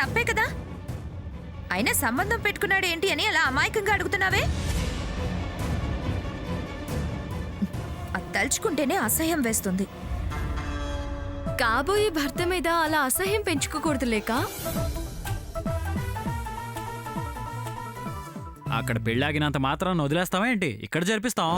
తప్పే కదా. అయినా సంబంధం పెట్టుకున్నాడు ఏంటి అని అలా అమాయకంగా అడుగుతున్నావే? అది తలుచుకుంటేనే అసహ్యం వేస్తుంది. కాబోయే భర్త మీద అలా అసహ్యం పెంచుకోకూడదు లేక. అక్కడ పెళ్ళాగినంత మాత్రం వదిలేస్తావా ఏంటి? ఇక్కడ జరిపిస్తాం.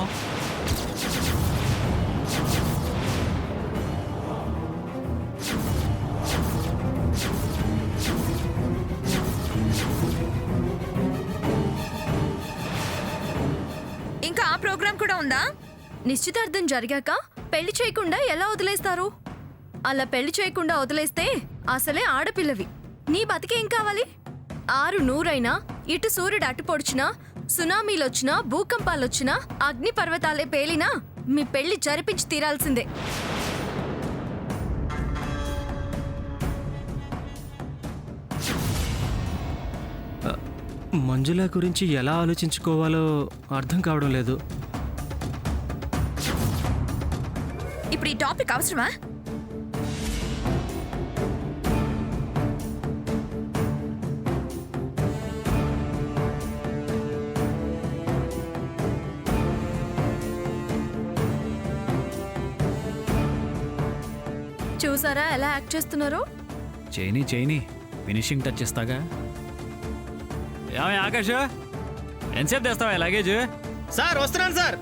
ఇంకా ఆ ప్రోగ్రాం కూడా ఉందా? నిశ్చితార్థం జరిగాక పెళ్లి చేయకుండా ఎలా వదిలేస్తారు? అలా పెళ్లి చేయకుండా వదిలేస్తే అసలే ఆడపిల్లవి. నీ బతికేం కావాలి? 600 ఇటు సూర్యుడు అటు పొడిచినా, సునామీలొచ్చినా, భూకంపాలొచ్చినా, అగ్ని పర్వతాలే పేలినా మీ పెళ్లి జరిపించి తీరాల్సిందే. మంజుల గురించి ఎలా ఆలోచించుకోవాలో అర్థం కావడం లేదు. ఇప్పుడు ఈ టాపిక్ అవసరమా? చూసారా ఎలా యాక్ట్ చేస్తున్నారో? చేయని ఫినిషింగ్ టచ్ ఇస్తాగా. ఏమయ్య ఆకాష్, ఎంతసేపు తెస్తావా లగేజ్? సార్ వస్తున్నాను సార్.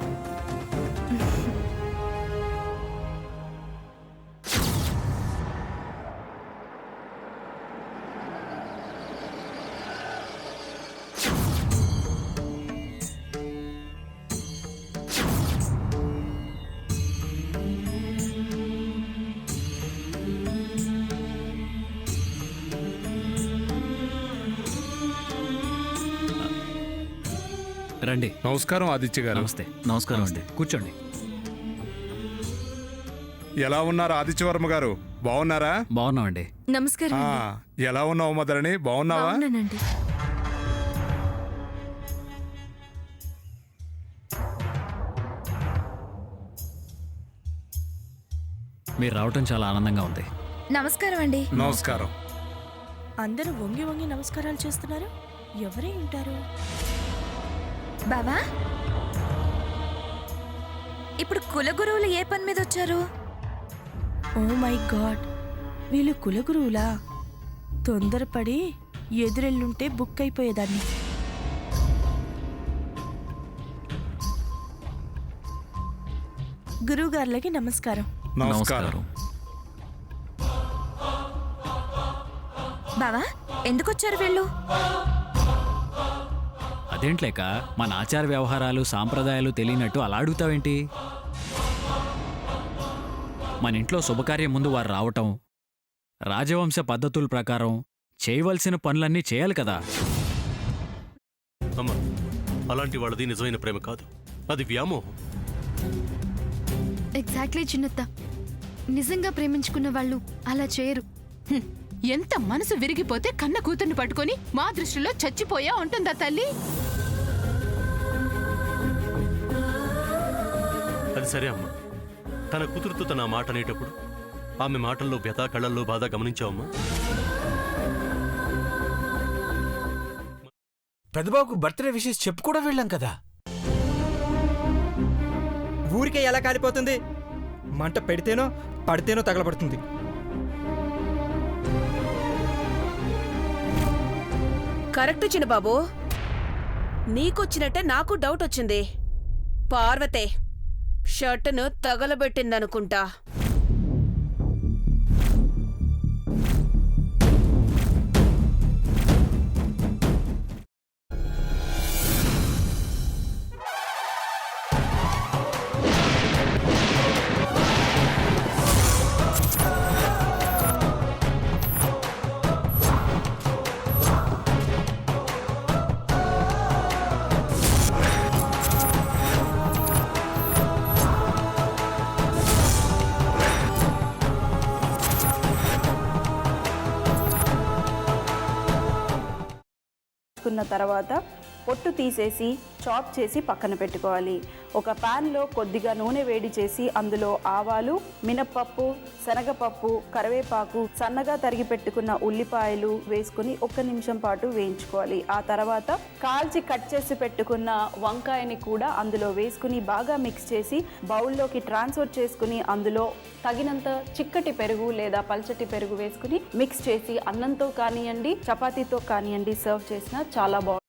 రండి. నమస్కారం ఆదిత్య గారు. నమస్తే. నమస్కారం అండి, కూర్చోండి. ఎలా ఉన్నారు ఆదిత్యవర్మ గారు? బాగున్నారా? బాగున్నామండి. నమస్కారం ఆ, అండి. ఎలా ఉన్నావు మదరణి? బాగున్నావా? బాగున్నానండి. మీరు రావటం చాలా ఆనందంగా ఉంది. నమస్కారం అండి. నమస్కారం. అందరూ వంగి వంగి నమస్కారాలు చేస్తున్నారు. ఎవరై ఉంటారు? బావా, ఇప్పుడు కులగురువులు ఏ పని మీద వచ్చారు? ఓ మై గాడ్, వీళ్ళు కులగురువులా? తొందరపడి ఎదురెళ్ళుంటే బుక్ అయిపోయేదాన్ని. గురువుగారులకి నమస్కారం. నమస్కారం. బావా, ఎందుకు వచ్చారు వీళ్ళు? అదేంట్లేక మన ఆచార వ్యవహారాలు సాంప్రదాయాలు తెలియనట్టు అలా అడుగుతావేంటి? మన ఇంట్లో శుభకార్యం ముందు వారు రావటం, రాజవంశ పద్ధతుల ప్రకారం చేయవలసిన పనులన్నీ చేయాలి కదా. అమ్మా, అలాంటి వాళ్ళది నిజమైన ప్రేమ కాదు, అది వ్యామోహం. ఎగ్జాక్ట్లీ చిన్నత్త. నిజంగా ప్రేమించుకున్న వాళ్ళు అలా చేయరు. ఎంత మనసు విరిగిపోతే కన్న కూతుర్ని పట్టుకొని మా దృష్టిలో చచ్చిపోయా ఉంటుందా తల్లి? అది సరే అమ్మా, తన కూతురుతో తన మాట అనేటప్పుడు ఆమె మాటల్లో వ్యథ, కళ్ళల్లో బాధ గమనించావమ్మా? పెద్దబాబుకు బర్త్డే విషెస్ చెప్పు కూడా వెళ్ళాం కదా. ఊరికే ఎలా కాలిపోతుంది? మంట పెడితేనో పడితేనో తగలబడుతుంది. కరెక్ట్ చిన్నబాబు, నీకొచ్చినట్టే నాకు డౌట్ వచ్చింది. పార్వతే షర్టును తగలబెట్టిందనుకుంటా. కున్న తర్వాత పొట్టు తీసేసి చాప్ చేసి పక్కన పెట్టుకోవాలి. ఒక ప్యాన్లో కొద్దిగా నూనె వేడి చేసి అందులో ఆవాలు, మినప్పప్పు, శనగపప్పు, కరివేపాకు, సన్నగా తరిగి పెట్టుకున్న ఉల్లిపాయలు వేసుకుని 1 నిమిషం పాటు వేయించుకోవాలి. ఆ తర్వాత కాల్చి కట్ చేసి పెట్టుకున్న వంకాయని కూడా అందులో వేసుకుని బాగా మిక్స్ చేసి బౌల్లోకి ట్రాన్స్ఫర్ చేసుకుని అందులో తగినంత చిక్కటి పెరుగు లేదా పల్చటి పెరుగు వేసుకుని మిక్స్ చేసి అన్నంతో కానివ్వండి, చపాతీతో కానివ్వండి సర్వ్ చేసినా చాలా బాగుంటుంది.